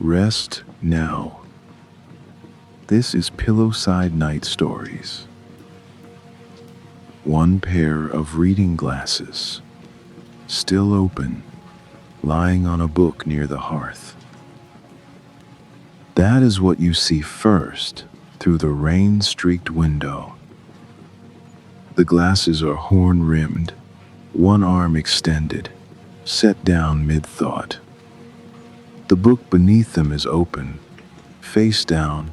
Rest now. This is Pillowside Night Stories. One pair of reading glasses, still open, lying on a book near the hearth. That is what you see first through the rain-streaked window. The glasses are horn-rimmed, one arm extended, set down mid-thought. The book beneath them is open, face down,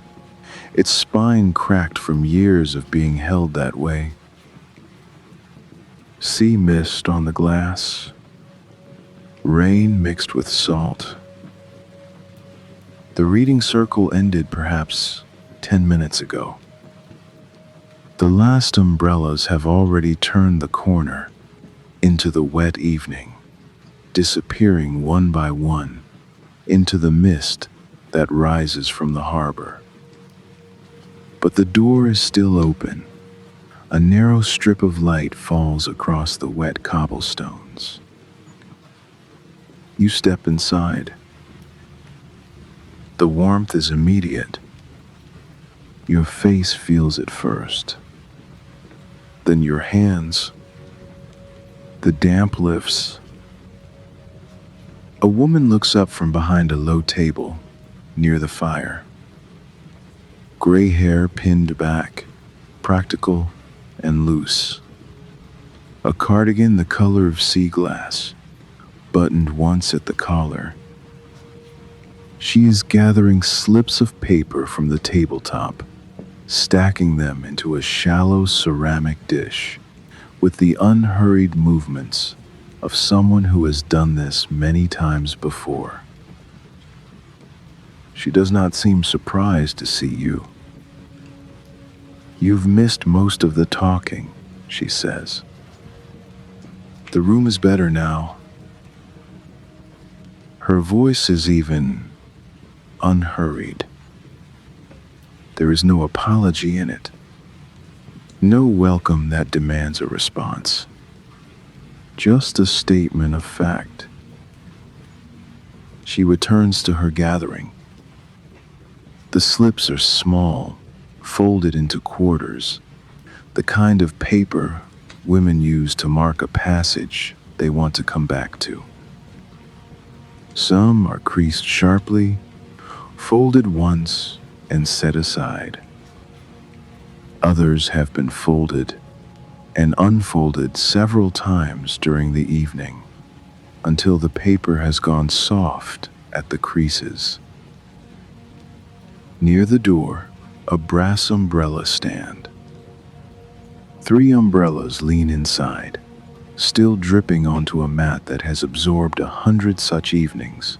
its spine cracked from years of being held that way. Sea mist on the glass, rain mixed with salt. The reading circle ended perhaps 10 minutes ago. The last umbrellas have already turned the corner into the wet evening, disappearing one by one into the mist that rises from the harbor. But the door is still open. A narrow strip of light falls across the wet cobblestones. You step inside. The warmth is immediate. Your face feels it first. Then your hands. The damp lifts. A woman looks up from behind a low table near the fire. Gray hair pinned back, practical and loose. A cardigan the color of sea glass, buttoned once at the collar. She is gathering slips of paper from the tabletop, stacking them into a shallow ceramic dish with the unhurried movements of someone who has done this many times before. She does not seem surprised to see you. "You've missed most of the talking," she says. "The room is better now." Her voice is even unhurried. There is no apology in it. No welcome that demands a response. Just a statement of fact. She returns to her gathering. The slips are small, folded into quarters, the kind of paper women use to mark a passage they want to come back to. Some are creased sharply, folded once and set aside. Others have been folded and unfolded several times during the evening until the paper has gone soft at the creases. Near the door, a brass umbrella stand. 3 umbrellas lean inside, still dripping onto a mat that has absorbed 100 such evenings.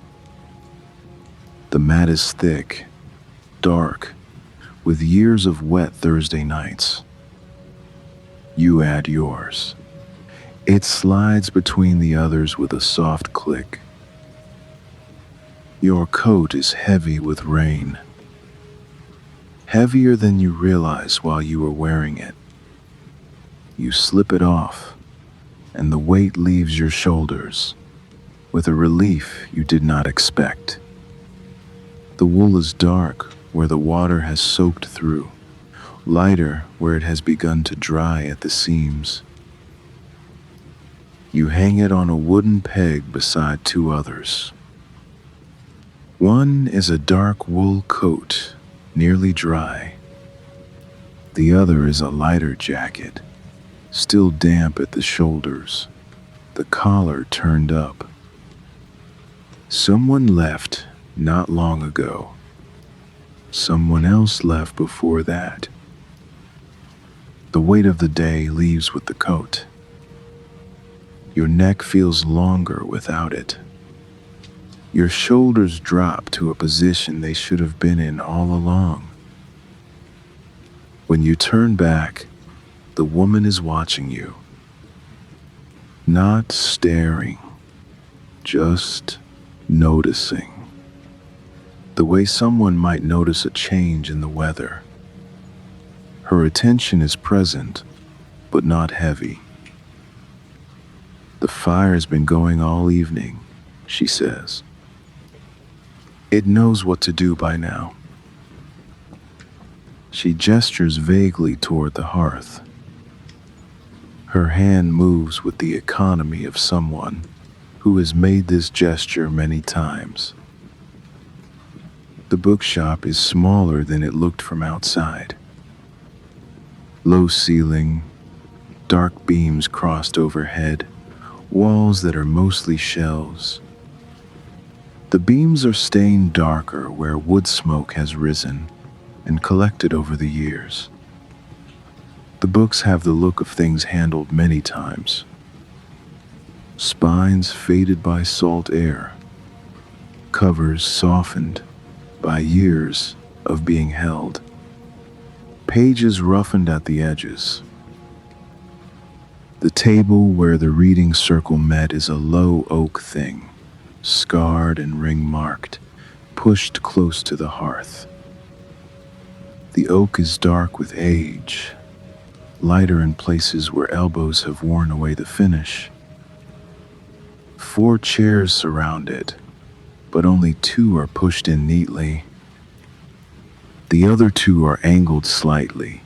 The mat is thick, dark, with years of wet Thursday nights. You add yours. It slides between the others with a soft click. Your coat is heavy with rain. Heavier than you realize while you are wearing it. You slip it off, and the weight leaves your shoulders with a relief you did not expect. The wool is dark where the water has soaked through, lighter where it has begun to dry at the seams. You hang it on a wooden peg beside 2 others. One is a dark wool coat, nearly dry. The other is a lighter jacket, still damp at the shoulders, the collar turned up. Someone left not long ago. Someone else left before that. The weight of the day leaves with the coat. Your neck feels longer without it. Your shoulders drop to a position they should have been in all along. When you turn back, the woman is watching you. Not staring, just noticing. The way someone might notice a change in the weather. Her attention is present, but not heavy. "The fire's been going all evening," she says. It knows what to do by now. She gestures vaguely toward the hearth. Her hand moves with the economy of someone who has made this gesture many times. The bookshop is smaller than it looked from outside. Low ceiling, dark beams crossed overhead, walls that are mostly shelves. The beams are stained darker where wood smoke has risen and collected over the years. The books have the look of things handled many times. Spines faded by salt air, covers softened by years of being held, pages roughened at the edges. The table where the reading circle met is a low oak thing, scarred and ring-marked, pushed close to the hearth. The oak is dark with age, lighter in places where elbows have worn away the finish. 4 chairs surround it, but only 2 are pushed in neatly. The other 2 are angled slightly,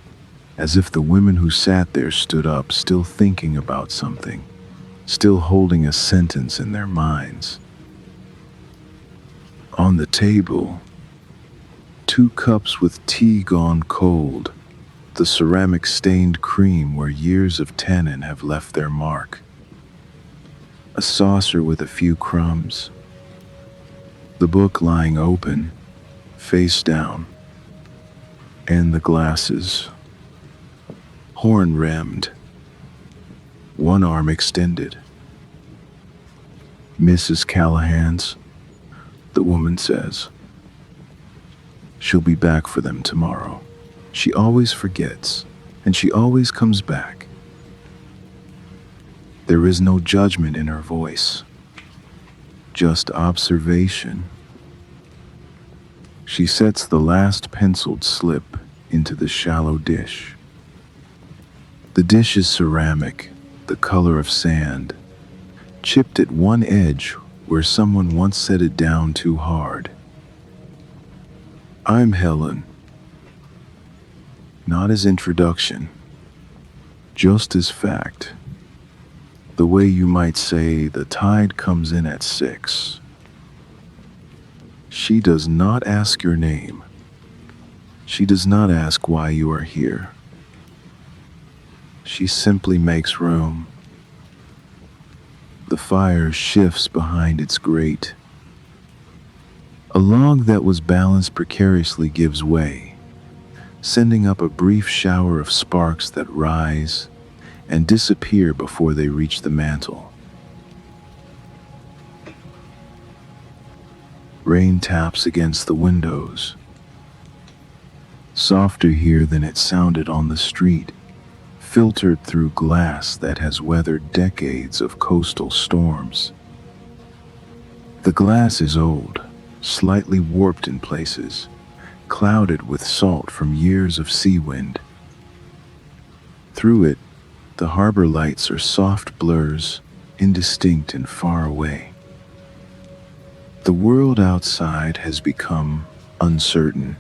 as if the women who sat there stood up, still thinking about something, still holding a sentence in their minds. On the table, 2 cups with tea gone cold, the ceramic stained cream where years of tannin have left their mark. A saucer with a few crumbs. The book lying open, face down, and the glasses, horn-rimmed, one arm extended. Mrs. Callahan's, the woman says. She'll be back for them tomorrow. She always forgets, and she always comes back. There is no judgment in her voice, just observation. She sets the last penciled slip into the shallow dish. The dish is ceramic, the color of sand, chipped at one edge where someone once set it down too hard. I'm Helen. Not as introduction, just as fact. The way you might say the tide comes in at 6. She does not ask your name. She does not ask why you are here. She simply makes room. The fire shifts behind its grate. A log that was balanced precariously gives way, sending up a brief shower of sparks that rise and disappear before they reach the mantel. Rain taps against the windows, softer here than it sounded on the street, filtered through glass that has weathered decades of coastal storms. The glass is old, slightly warped in places, clouded with salt from years of sea wind. Through it, the harbor lights are soft blurs, indistinct and far away. The world outside has become uncertain.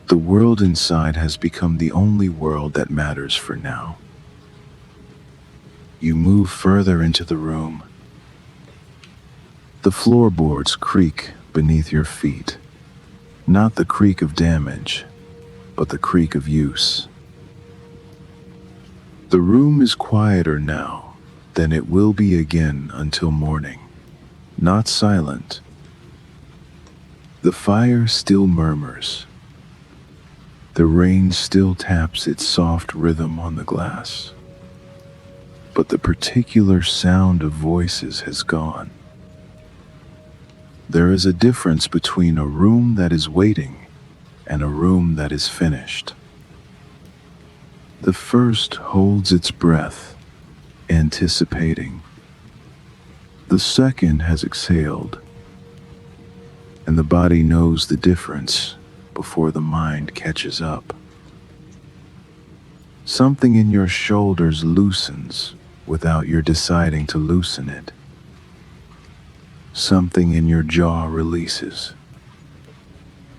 The world inside has become the only world that matters for now. You move further into the room. The floorboards creak beneath your feet, not the creak of damage, but the creak of use. The room is quieter now than it will be again until morning. Not silent. The fire still murmurs. The rain still taps its soft rhythm on the glass. But the particular sound of voices has gone. There is a difference between a room that is waiting and a room that is finished. The first holds its breath, anticipating. The second has exhaled, and the body knows the difference before the mind catches up. Something in your shoulders loosens without your deciding to loosen it. Something in your jaw releases.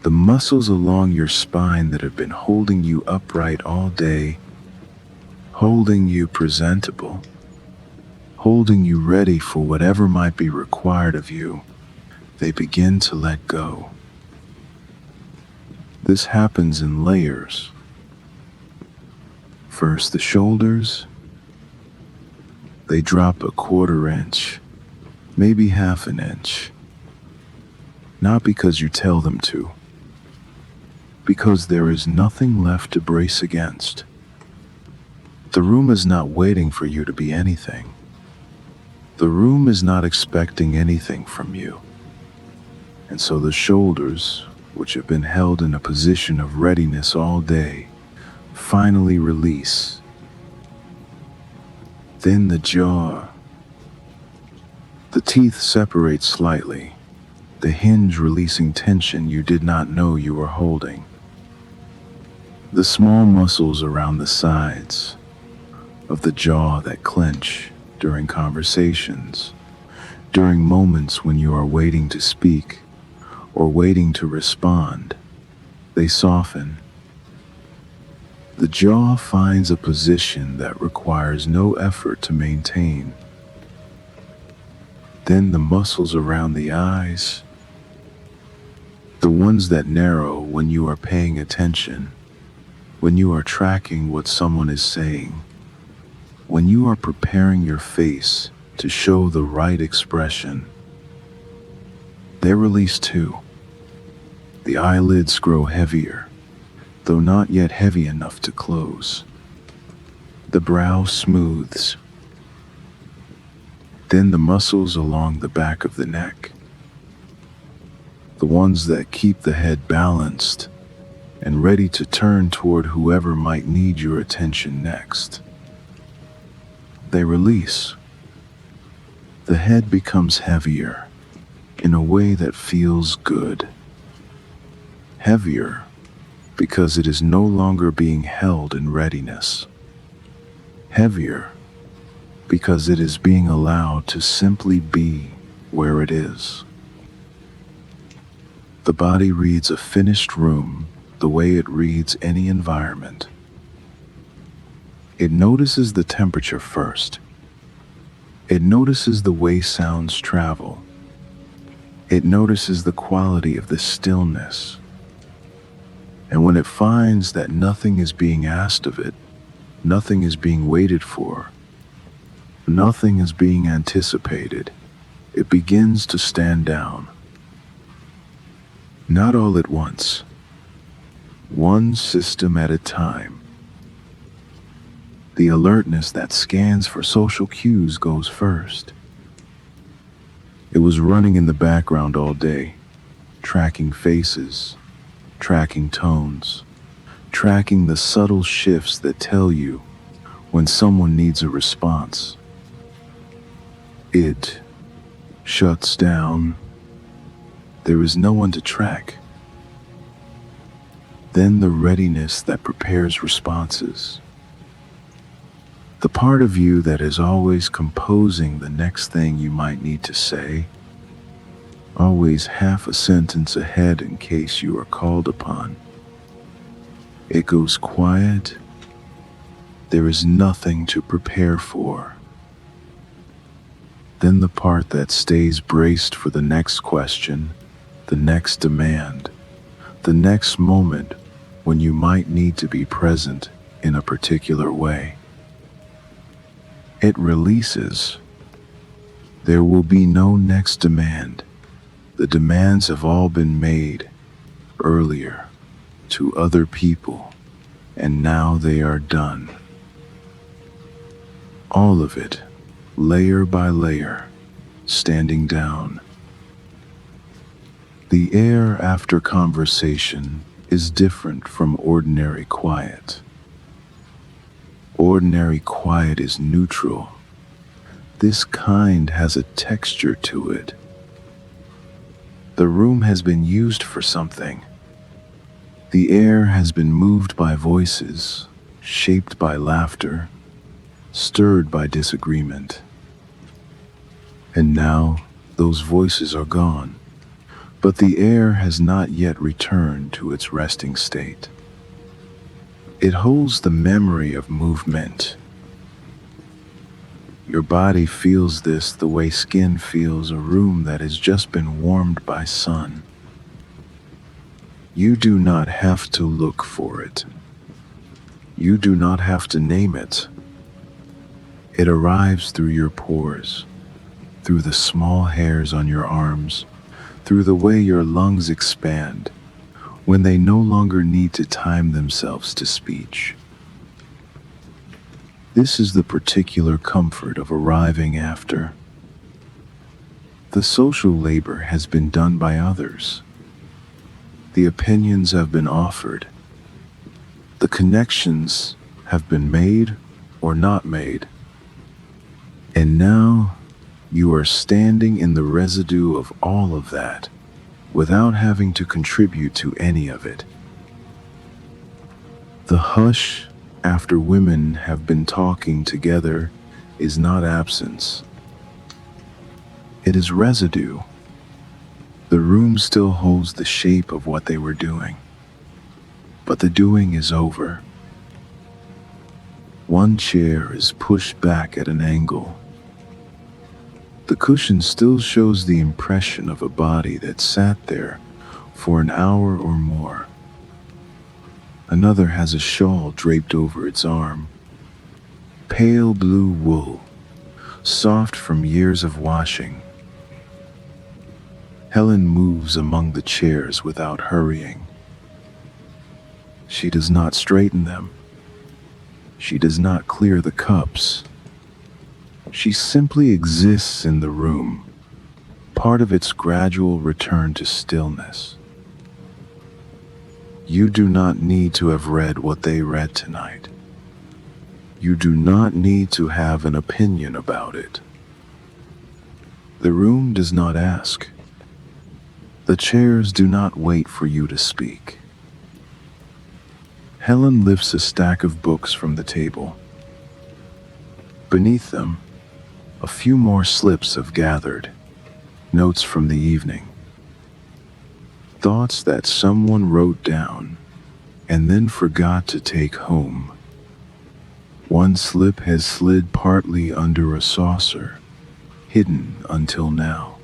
The muscles along your spine that have been holding you upright all day, holding you presentable, holding you ready for whatever might be required of you, they begin to let go. This happens in layers. First, the shoulders. They drop a 1/4 inch, maybe 1/2 inch. Not because you tell them to, because there is nothing left to brace against. The room is not waiting for you to be anything. The room is not expecting anything from you. And so the shoulders, which have been held in a position of readiness all day, finally release. Then the jaw. The teeth separate slightly, the hinge releasing tension you did not know you were holding. The small muscles around the sides of the jaw that clench during conversations, during moments when you are waiting to speak or waiting to respond, they soften. The jaw finds a position that requires no effort to maintain. Then the muscles around the eyes, the ones that narrow when you are paying attention, when you are tracking what someone is saying, when you are preparing your face to show the right expression, they release too. The eyelids grow heavier, though not yet heavy enough to close. The brow smooths. Then the muscles along the back of the neck, the ones that keep the head balanced and ready to turn toward whoever might need your attention next, they release. The head becomes heavier in a way that feels good. Heavier because it is no longer being held in readiness. Heavier because it is being allowed to simply be where it is. The body reads a finished room the way it reads any environment. It notices the temperature first. It notices the way sounds travel. It notices the quality of the stillness. And when it finds that nothing is being asked of it, nothing is being waited for, nothing is being anticipated, it begins to stand down. Not all at once, one system at a time. The alertness that scans for social cues goes first. It was running in the background all day, tracking faces, tracking tones, tracking the subtle shifts that tell you when someone needs a response. It shuts down. There is no one to track. Then the readiness that prepares responses. The part of you that is always composing the next thing you might need to say, always half a sentence ahead in case you are called upon. It goes quiet. There is nothing to prepare for. Then the part that stays braced for the next question, the next demand, the next moment when you might need to be present in a particular way. It releases. There will be no next demand. The demands have all been made earlier to other people, and now they are done. All of it, layer by layer, standing down. The air after conversation is different from ordinary quiet. Ordinary quiet is neutral. This kind has a texture to it. The room has been used for something. The air has been moved by voices, shaped by laughter, stirred by disagreement. And now, Those voices are gone, but the air has not yet returned to its resting state. It holds the memory of movement. Your body feels this the way skin feels a room that has just been warmed by sun. You do not have to look for it. You do not have to name it. It arrives through your pores, through the small hairs on your arms, through the way your lungs expand when they no longer need to time themselves to speech. This is the particular comfort of arriving after. The social labor has been done by others. The opinions have been offered. The connections have been made or not made. And now you are standing in the residue of all of that without having to contribute to any of it. The hush after women have been talking together is not absence. It is residue. The room still holds the shape of what they were doing, but the doing is over. One chair is pushed back at an angle. The cushion still shows the impression of a body that sat there for an hour or more. Another has a shawl draped over its arm. Pale blue wool, soft from years of washing. Helen moves among the chairs without hurrying. She does not straighten them. She does not clear the cups. She simply exists in the room, part of its gradual return to stillness. You do not need to have read what they read tonight. You do not need to have an opinion about it. The room does not ask. The chairs do not wait for you to speak. Helen lifts a stack of books from the table. Beneath them, a few more slips have gathered, notes from the evening. Thoughts that someone wrote down and then forgot to take home. One slip has slid partly under a saucer, hidden until now.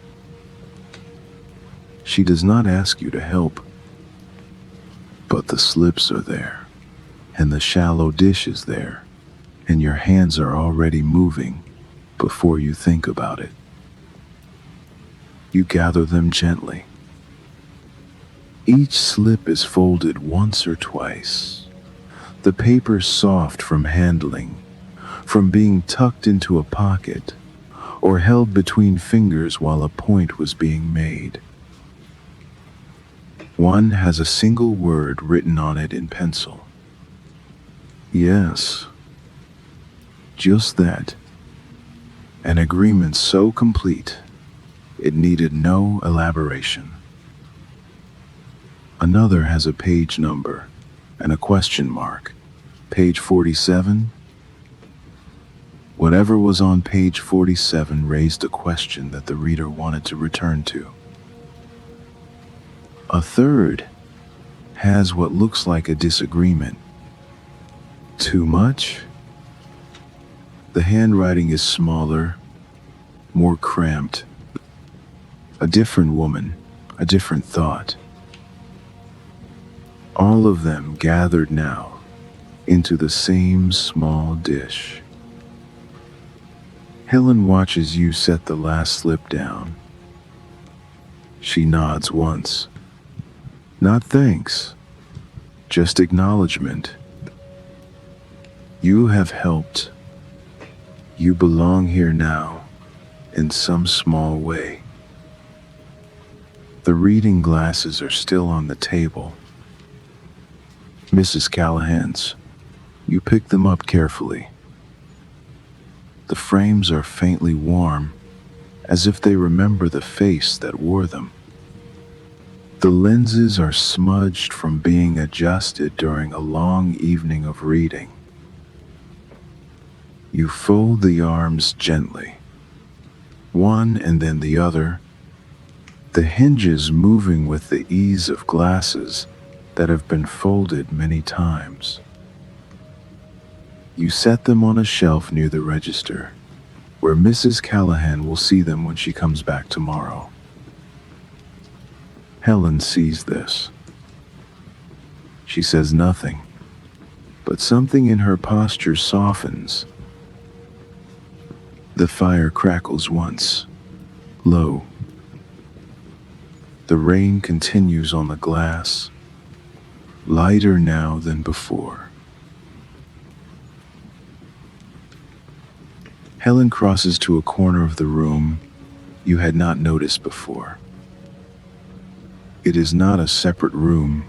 She does not ask you to help, but the slips are there, and the shallow dish is there, and your hands are already moving before you think about it. You gather them gently. Each slip is folded once or twice, the paper soft from handling, from being tucked into a pocket, or held between fingers while a point was being made. One has a single word written on it in pencil. Yes, just that. An agreement so complete, it needed no elaboration. Another has a page number and a question mark. Page 47. Whatever was on page 47 raised a question that the reader wanted to return to. A third has what looks like a disagreement. Too much? The handwriting is smaller, more cramped. A different woman, a different thought. All of them gathered now into the same small dish. Helen watches you set the last slip down. She nods once. Not thanks, just acknowledgement. You have helped. You belong here now, in some small way. The reading glasses are still on the table. Mrs. Callahan's. You pick them up carefully. The frames are faintly warm, as if they remember the face that wore them. The lenses are smudged from being adjusted during a long evening of reading. You fold the arms gently, one and then the other, the hinges moving with the ease of glasses that have been folded many times. You set them on a shelf near the register, where Mrs. Callahan will see them when she comes back tomorrow. Helen sees this. She says nothing, but something in her posture softens. The fire crackles once, low. The rain continues on the glass, lighter now than before. Helen crosses to a corner of the room you had not noticed before. It is not a separate room,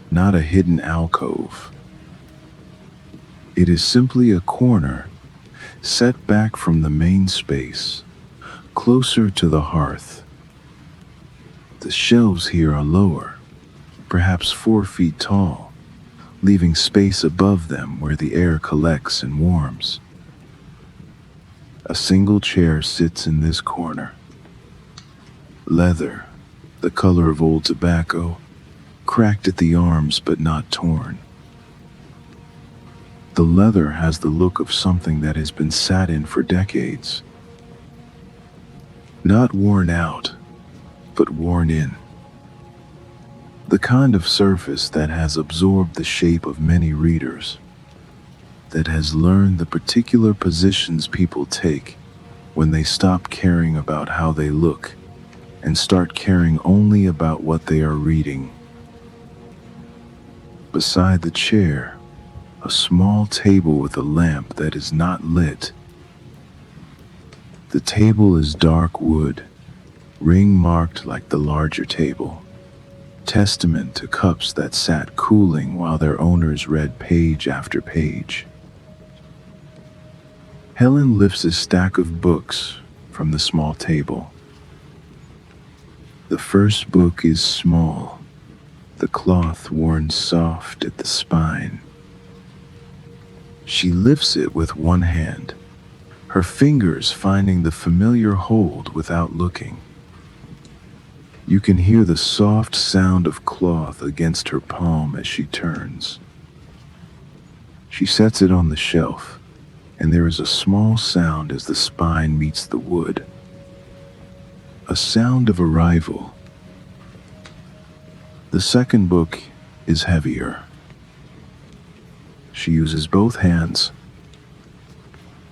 not a hidden alcove. It is simply a corner set back from the main space, closer to the hearth. The shelves here are lower, perhaps 4 feet tall, leaving space above them where the air collects and warms. A single chair sits in this corner. Leather, the color of old tobacco, cracked at the arms but not torn. The leather has the look of something that has been sat in for decades. Not worn out, but worn in. The kind of surface that has absorbed the shape of many readers, that has learned the particular positions people take when they stop caring about how they look and start caring only about what they are reading. Beside the chair, a small table with a lamp that is not lit. The table is dark wood, ring-marked like the larger table, testament to cups that sat cooling while their owners read page after page. Helen lifts a stack of books from the small table. The first book is small, the cloth worn soft at the spine. She lifts it with one hand, her fingers finding the familiar hold without looking. You can hear the soft sound of cloth against her palm as she turns. She sets it on the shelf, and there is a small sound as the spine meets the wood. A sound of arrival. The second book is heavier. She uses both hands.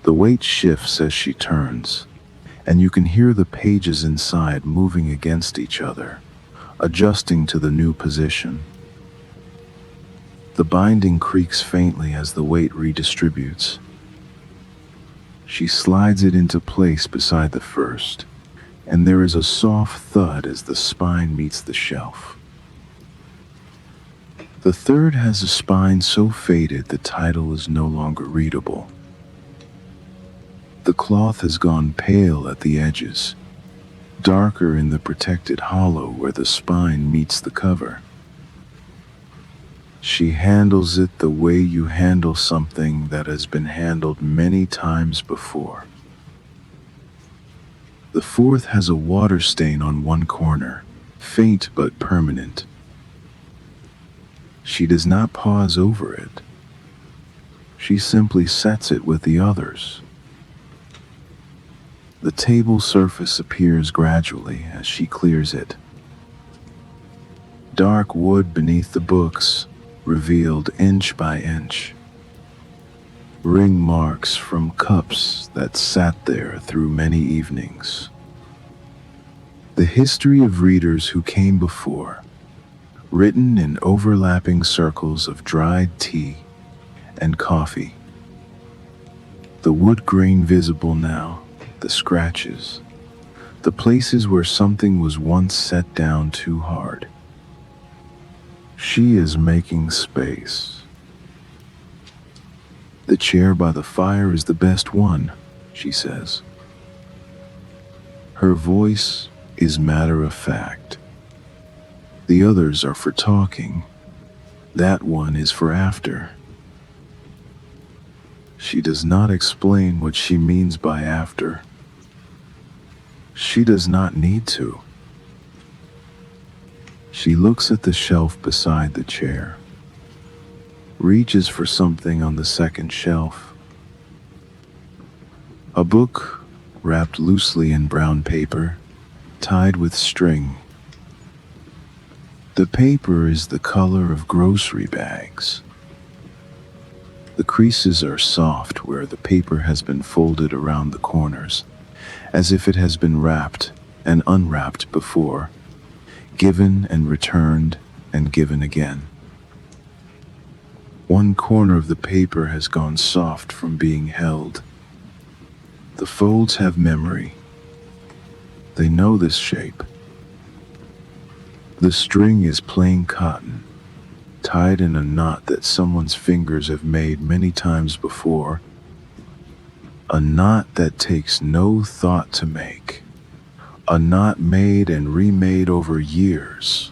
The weight shifts as she turns, and you can hear the pages inside moving against each other, adjusting to the new position. The binding creaks faintly as the weight redistributes. She slides it into place beside the first, and there is a soft thud as the spine meets the shelf. The third has a spine so faded the title is no longer readable. The cloth has gone pale at the edges, darker in the protected hollow where the spine meets the cover. She handles it the way you handle something that has been handled many times before. The fourth has a water stain on one corner, faint but permanent. She does not pause over it. She simply sets it with the others. The table surface appears gradually as she clears it. Dark wood beneath the books, revealed inch by inch. Ring marks from cups that sat there through many evenings. The history of readers who came before, written in overlapping circles of dried tea and coffee. The wood grain visible now, the scratches, the places where something was once set down too hard. She is making space. The chair by the fire is the best one, she says. Her voice is matter of fact. The others are for talking. That one is for after. She does not explain what she means by after. She does not need to. She looks at the shelf beside the chair, reaches for something on the second shelf. A book wrapped loosely in brown paper, tied with string. The paper is the color of grocery bags. The creases are soft where the paper has been folded around the corners, as if it has been wrapped and unwrapped before, given and returned and given again. One corner of the paper has gone soft from being held. The folds have memory. They know this shape. The string is plain cotton, tied in a knot that someone's fingers have made many times before. A knot that takes no thought to make. A knot made and remade over years,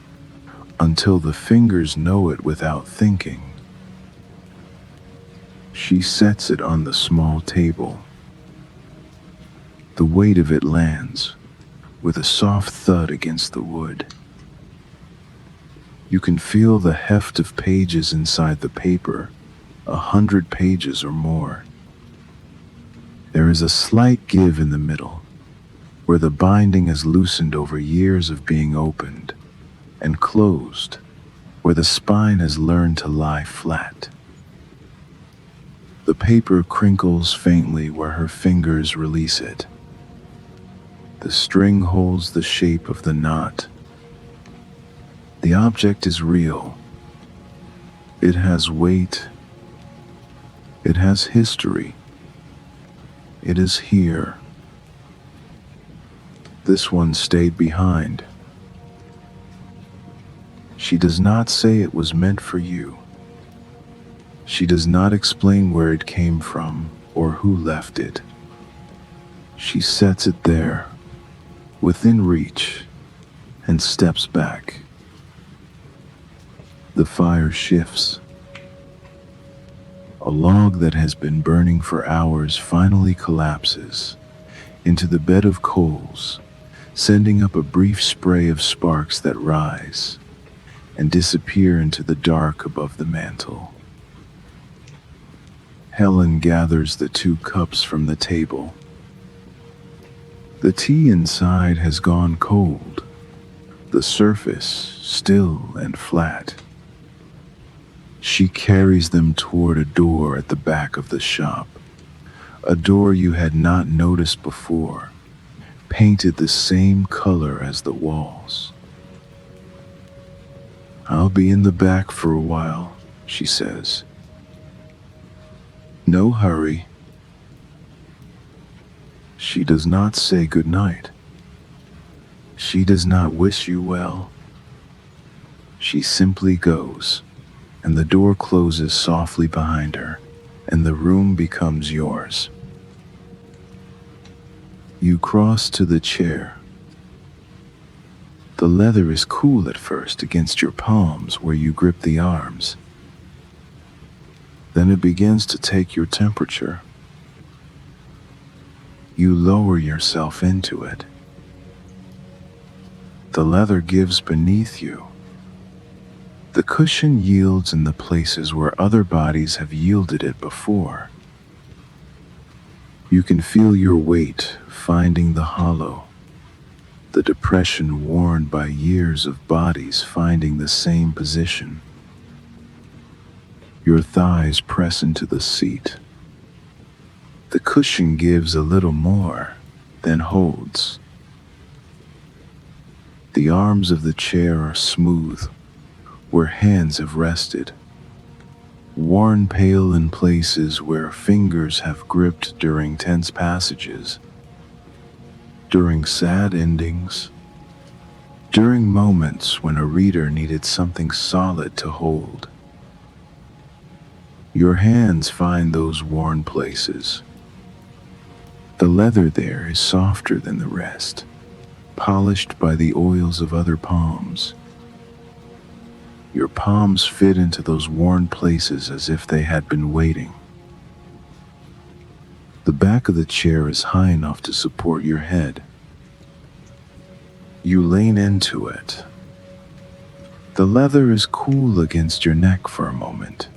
until the fingers know it without thinking. She sets it on the small table. The weight of it lands with a soft thud against the wood. You can feel the heft of pages inside the paper, 100 pages or more. There is a slight give in the middle, where the binding has loosened over years of being opened, and closed, where the spine has learned to lie flat. The paper crinkles faintly where her fingers release it. The string holds the shape of the knot. The object is real. It has weight. It has history. It is here. This one stayed behind. She does not say it was meant for you. She does not explain where it came from or who left it. She sets it there, within reach, and steps back. The fire shifts. A log that has been burning for hours finally collapses into the bed of coals, sending up a brief spray of sparks that rise and disappear into the dark above the mantel. Helen gathers the 2 cups from the table. The tea inside has gone cold, the surface still and flat. She carries them toward a door at the back of the shop, a door you had not noticed before, painted the same color as the walls. "I'll be in the back for a while," she says. "No hurry." She does not say goodnight. She does not wish you well. She simply goes, and the door closes softly behind her, and the room becomes yours. You cross to the chair. The leather is cool at first against your palms where you grip the arms. Then it begins to take your temperature. You lower yourself into it. The leather gives beneath you. The cushion yields in the places where other bodies have yielded it before. You can feel your weight finding the hollow, the depression worn by years of bodies finding the same position. Your thighs press into the seat. The cushion gives a little more, then holds. The arms of the chair are smooth, where hands have rested, worn pale in places where fingers have gripped during tense passages, during sad endings, during moments when a reader needed something solid to hold. Your hands find those worn places. The leather there is softer than the rest, polished by the oils of other palms. Your palms fit into those worn places as if they had been waiting. The back of the chair is high enough to support your head. You lean into it. The leather is cool against your neck for a moment,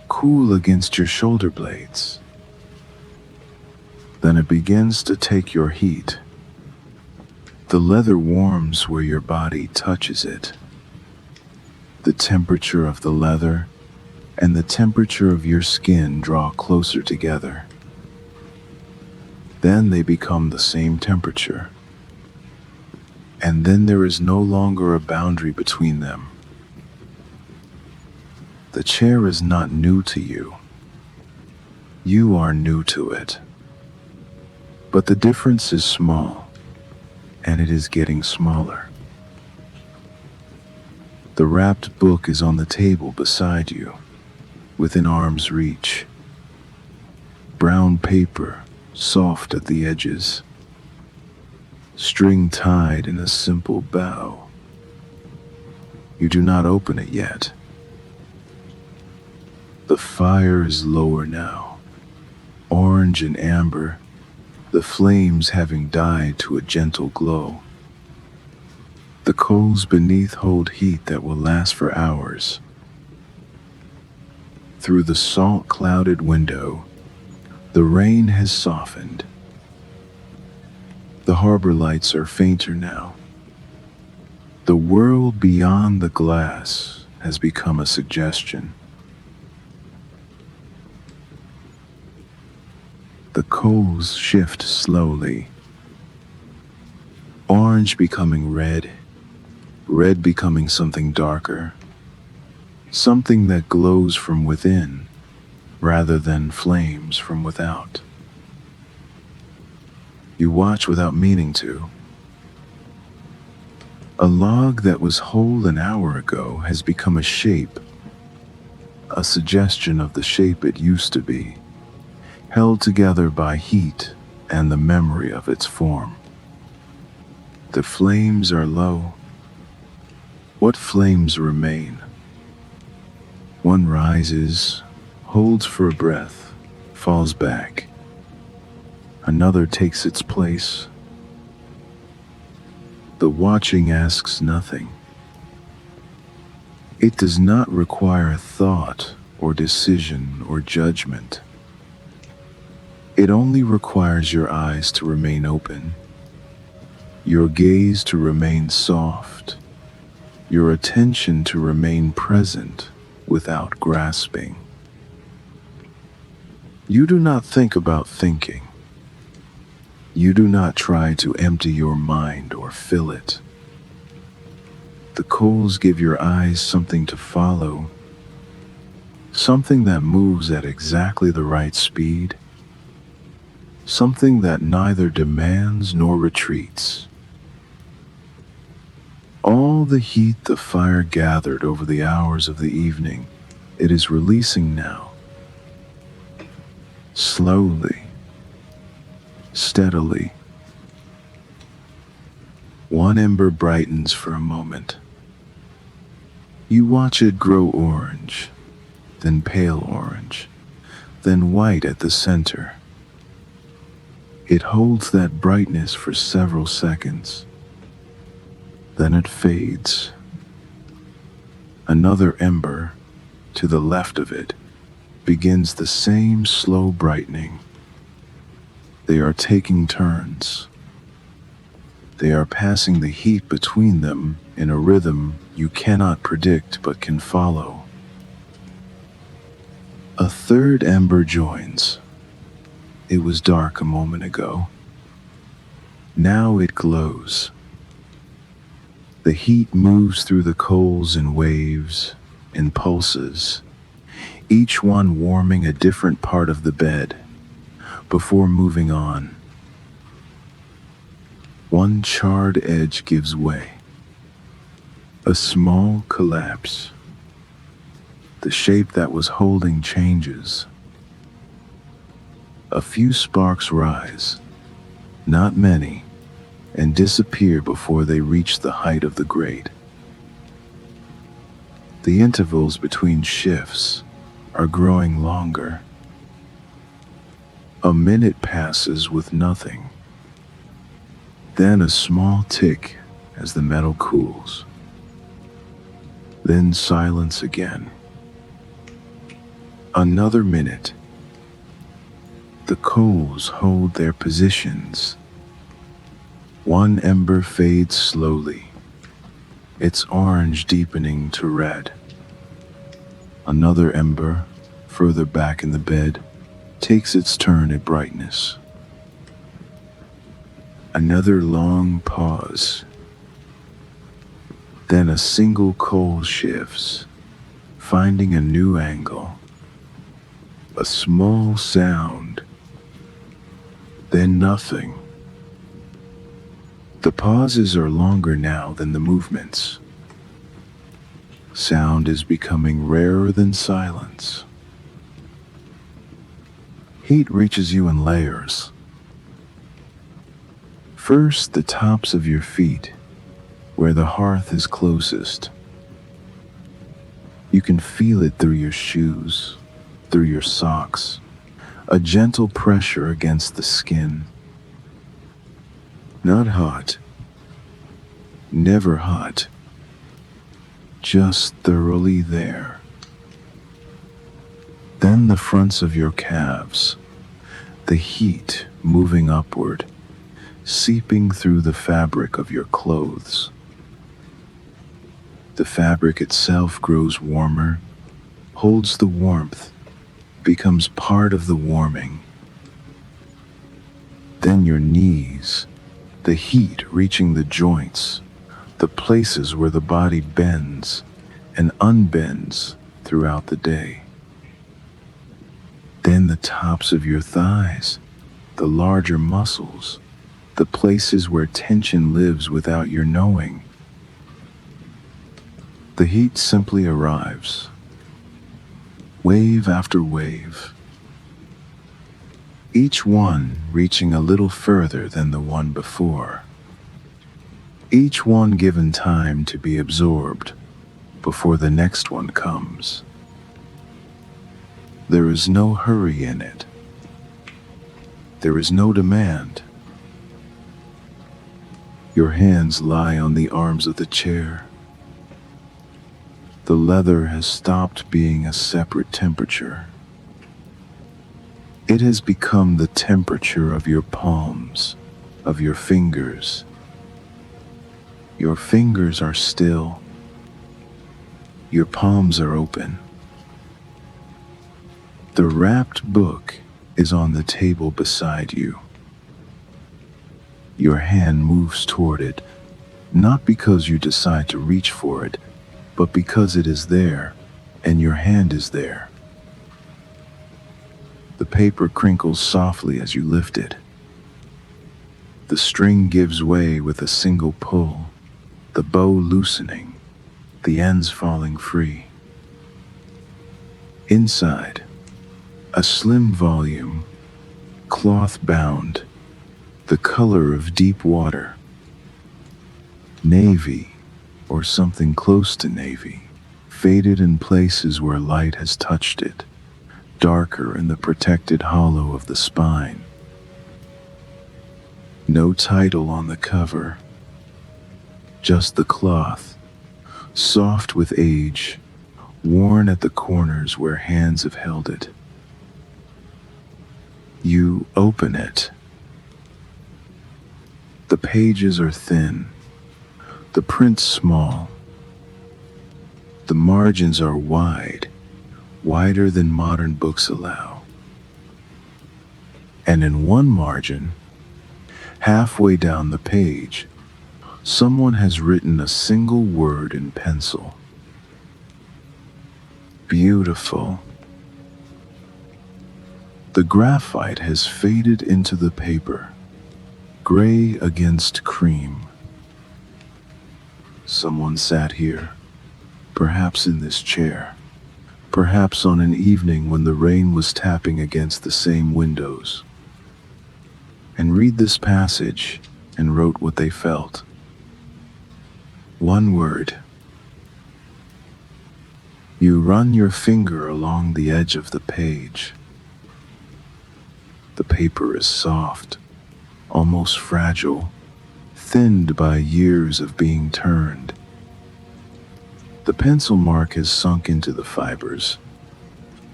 cool against your shoulder blades. Then it begins to take your heat. The leather warms where your body touches it. The temperature of the leather and the temperature of your skin draw closer together. Then they become the same temperature. And then there is no longer a boundary between them. The chair is not new to you. You are new to it. But the difference is small, and it is getting smaller. The wrapped book is on the table beside you, within arm's reach. Brown paper, soft at the edges. String tied in a simple bow. You do not open it yet. The fire is lower now, orange and amber, the flames having died to a gentle glow. The coals beneath hold heat that will last for hours. Through the salt-clouded window, the rain has softened. The harbor lights are fainter now. The world beyond the glass has become a suggestion. The coals shift slowly. Orange becoming red, red becoming something darker, something that glows from within rather than flames from without. You watch without meaning to. A log that was whole an hour ago has become a shape, a suggestion of the shape it used to be, held together by heat and the memory of its form. The flames are low. What flames remain? One rises, holds for a breath, falls back. Another takes its place. The watching asks nothing. It does not require thought or decision or judgment. It only requires your eyes to remain open, your gaze to remain soft, your attention to remain present without grasping. You do not think about thinking. You do not try to empty your mind or fill it. The coals give your eyes something to follow, something that moves at exactly the right speed, something that neither demands nor retreats. All the heat the fire gathered over the hours of the evening, it is releasing now. Slowly, steadily. One ember brightens for a moment. You watch it grow orange, then pale orange, then white at the center. It holds that brightness for several seconds. Then it fades. Another ember, to the left of it, begins the same slow brightening. They are taking turns. They are passing the heat between them in a rhythm you cannot predict but can follow. A third ember joins. It was dark a moment ago. Now it glows. The heat moves through the coals in waves, in pulses, each one warming a different part of the bed, before moving on. One charred edge gives way. A small collapse. The shape that was holding changes. A few sparks rise, not many, and disappear before they reach the height of the grate. The intervals between shifts are growing longer. A minute passes with nothing. Then a small tick as the metal cools. Then silence again. Another minute. The coals hold their positions. One ember fades slowly, its orange deepening to red. Another ember, further back in the bed, takes its turn at brightness. Another long pause. Then a single coal shifts, finding a new angle. A small sound. Then nothing. The pauses are longer now than the movements. Sound is becoming rarer than silence. Heat reaches you in layers. First, the tops of your feet, where the hearth is closest. You can feel it through your shoes, through your socks, a gentle pressure against the skin. Not hot, never hot, just thoroughly there. Then the fronts of your calves, the heat moving upward, seeping through the fabric of your clothes. The fabric itself grows warmer, holds the warmth, becomes part of the warming. Then your knees, the heat reaching the joints, the places where the body bends and unbends throughout the day. Then the tops of your thighs, the larger muscles, the places where tension lives without your knowing. The heat simply arrives, wave after wave, each one reaching a little further than the one before, each one given time to be absorbed before the next one comes. There is no hurry in it. There is no demand. Your hands lie on the arms of the chair. The leather has stopped being a separate temperature. It has become the temperature of your palms, of your fingers. Your fingers are still. Your palms are open. The wrapped book is on the table beside you. Your hand moves toward it, not because you decide to reach for it, but because it is there, and your hand is there. The paper crinkles softly as you lift it. The string gives way with a single pull, the bow loosening, the ends falling free. Inside, a slim volume, cloth-bound, the color of deep water, navy, or something close to navy, faded in places where light has touched it, darker in the protected hollow of the spine. No title on the cover, just the cloth, soft with age, worn at the corners where hands have held it. You open it. The pages are thin, the print small. The margins are wide, wider than modern books allow. And in one margin, halfway down the page, someone has written a single word in pencil. Beautiful. The graphite has faded into the paper, gray against cream. Someone sat here, perhaps in this chair, perhaps on an evening when the rain was tapping against the same windows, and read this passage and wrote what they felt. One word. You run your finger along the edge of the page. The paper is soft, almost fragile, thinned by years of being turned. The pencil mark has sunk into the fibers.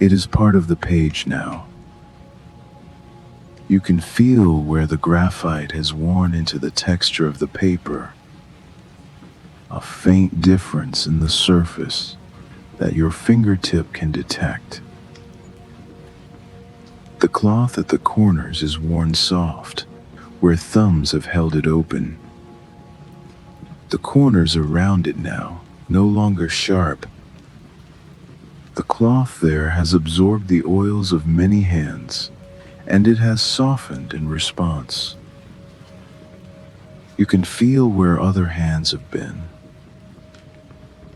It is part of the page now. You can feel where the graphite has worn into the texture of the paper, a faint difference in the surface that your fingertip can detect. The cloth at the corners is worn soft, where thumbs have held it open. The corners are rounded now, no longer sharp. The cloth there has absorbed the oils of many hands, and it has softened in response. You can feel where other hands have been.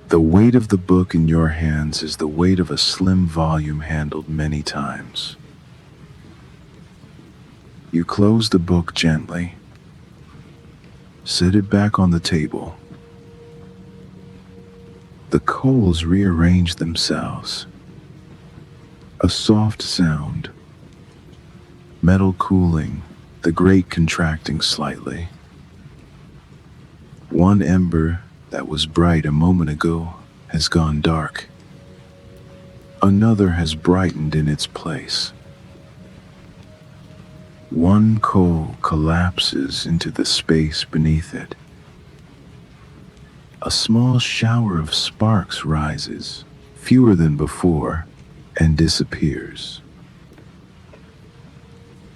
The weight of the book in your hands is the weight of a slim volume handled many times. You close the book gently, set it back on the table. The coals rearrange themselves. A soft sound, metal cooling, the grate contracting slightly. One ember that was bright a moment ago has gone dark. Another has brightened in its place. One coal collapses into the space beneath it. A small shower of sparks rises, fewer than before, and disappears.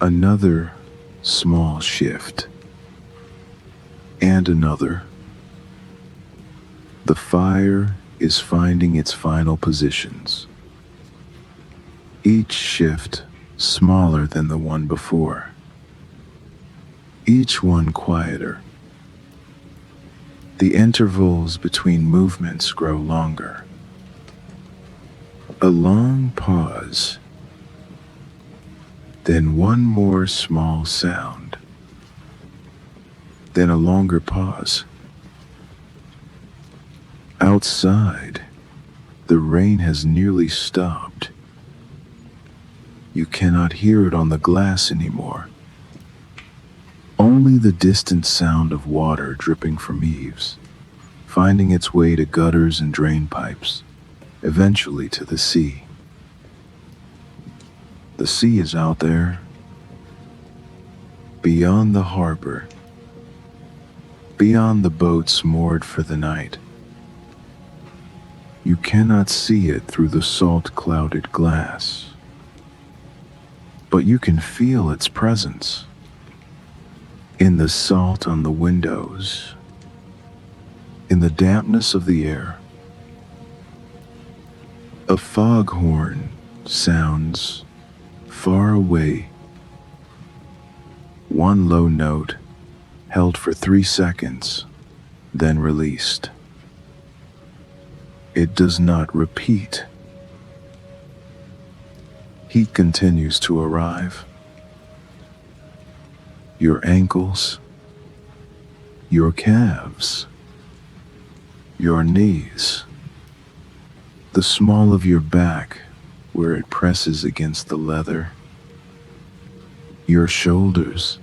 Another small shift. And another. The fire is finding its final positions. Each shift smaller than the one before. Each one quieter. The intervals between movements grow longer. A long pause. Then one more small sound. Then a longer pause. Outside, the rain has nearly stopped. You cannot hear it on the glass anymore. Only the distant sound of water dripping from eaves, finding its way to gutters and drain pipes, eventually to the sea. The sea is out there, beyond the harbor, beyond the boats moored for the night. You cannot see it through the salt-clouded glass, but you can feel its presence in the salt on the windows, in the dampness of the air. A foghorn sounds far away. One low note, held for 3 seconds, then released. It does not repeat. Heat continues to arrive. Your ankles, your calves, your knees, the small of your back where it presses against the leather, your shoulders,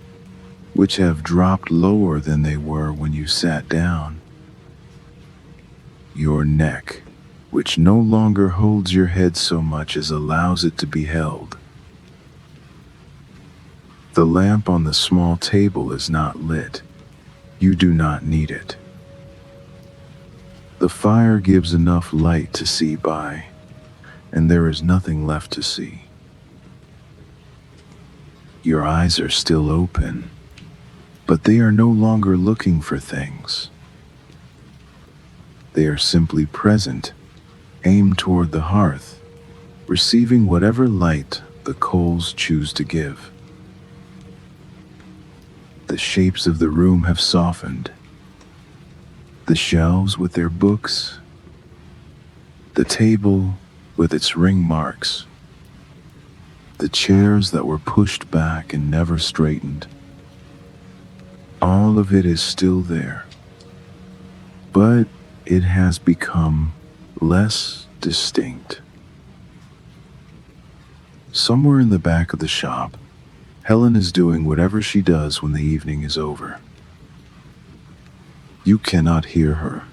which have dropped lower than they were when you sat down, your neck, which no longer holds your head so much as allows it to be held. The lamp on the small table is not lit. You do not need it. The fire gives enough light to see by, and there is nothing left to see. Your eyes are still open, but they are no longer looking for things. They are simply present, aimed toward the hearth, receiving whatever light the coals choose to give. The shapes of the room have softened. The shelves with their books, the table with its ring marks, the chairs that were pushed back and never straightened. All of it is still there, but it has become less distinct. Somewhere in the back of the shop, Helen is doing whatever she does when the evening is over. You cannot hear her.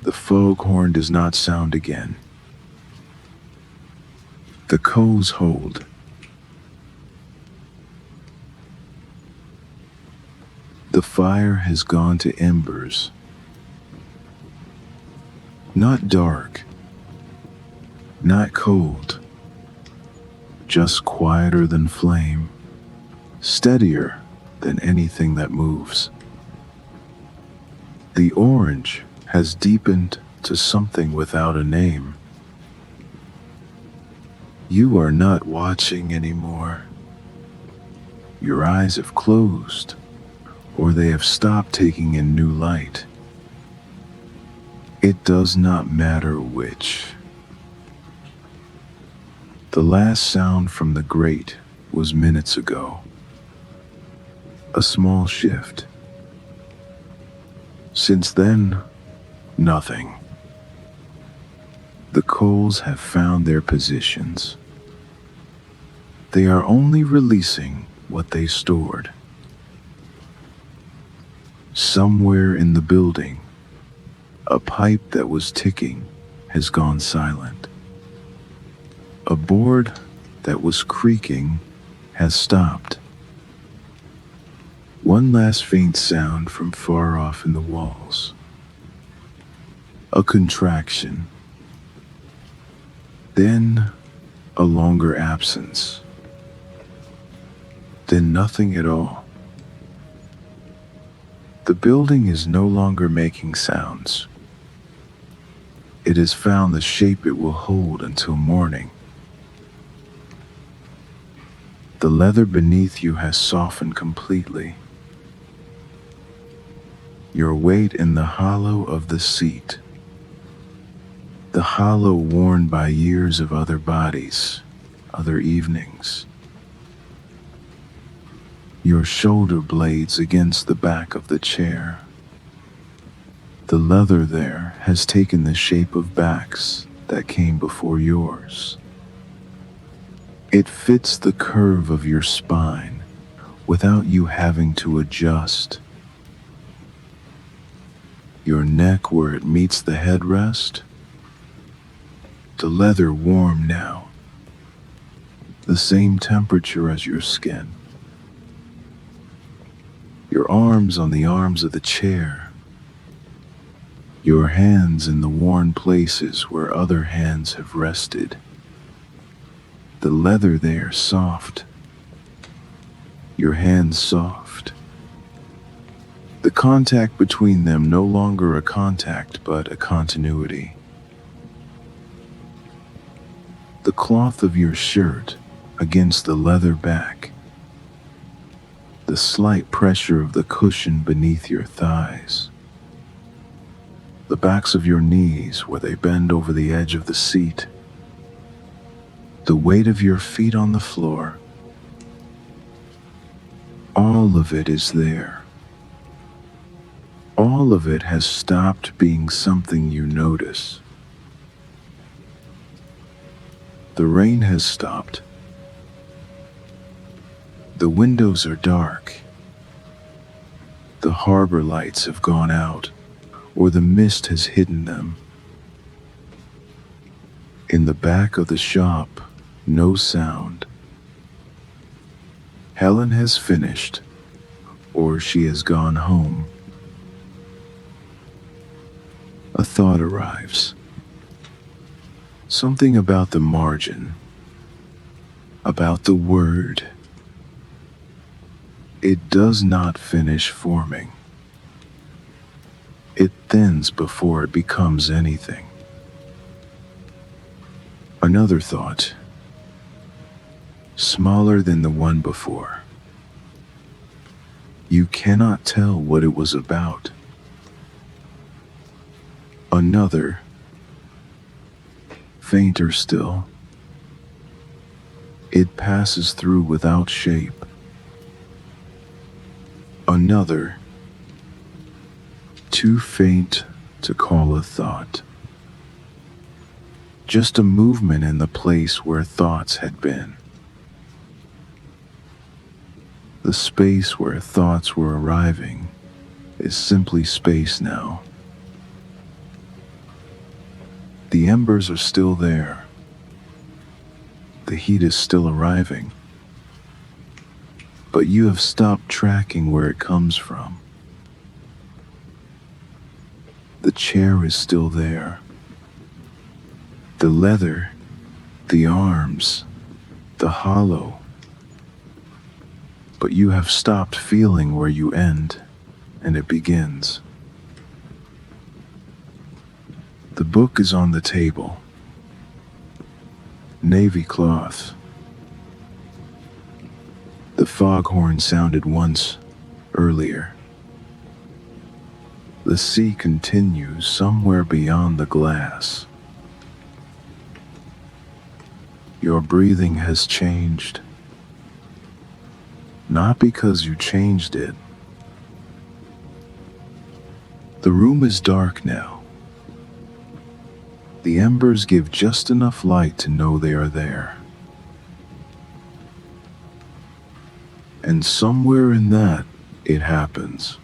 The foghorn does not sound again. The coals hold. The fire has gone to embers. Not dark, not cold, just quieter than flame, steadier than anything that moves. The orange has deepened to something without a name. You are not watching anymore. Your eyes have closed, or they have stopped taking in new light. It does not matter which. The last sound from the grate was minutes ago. A small shift. Since then, nothing. The coals have found their positions. They are only releasing what they stored. Somewhere in the building, a pipe that was ticking has gone silent. A board that was creaking has stopped. One last faint sound from far off in the walls. A contraction. Then a longer absence. Then nothing at all. The building is no longer making sounds. It has found the shape it will hold until morning. The leather beneath you has softened completely. Your weight in the hollow of the seat. The hollow worn by years of other bodies, other evenings. Your shoulder blades against the back of the chair. The leather there has taken the shape of backs that came before yours. It fits the curve of your spine without you having to adjust. Your neck where it meets the headrest, the leather warm now, the same temperature as your skin. Your arms on the arms of the chair, your hands in the worn places where other hands have rested. The leather there soft, your hands soft. The contact between them no longer a contact but a continuity. The cloth of your shirt against the leather back. The slight pressure of the cushion beneath your thighs. The backs of your knees where they bend over the edge of the seat. The weight of your feet on the floor. All of it is there. All of it has stopped being something you notice. The rain has stopped. The windows are dark. The harbor lights have gone out, or the mist has hidden them. In the back of the shop, no sound. Helen has finished, or she has gone home. A thought arrives. Something about the margin, about the word. It does not finish forming. It thins before it becomes anything. Another thought, smaller than the one before. You cannot tell what it was about. Another, fainter still. It passes through without shape. Another, too faint to call a thought. Just a movement in the place where thoughts had been. The space where thoughts were arriving is simply space now. The embers are still there. The heat is still arriving. But you have stopped tracking where it comes from. The chair is still there. The leather, the arms, the hollow. But you have stopped feeling where you end and it begins. The book is on the table. Navy cloth. The foghorn sounded once earlier. The sea continues somewhere beyond the glass. Your breathing has changed. Not because you changed it. The room is dark now. The embers give just enough light to know they are there. And somewhere in that, it happens.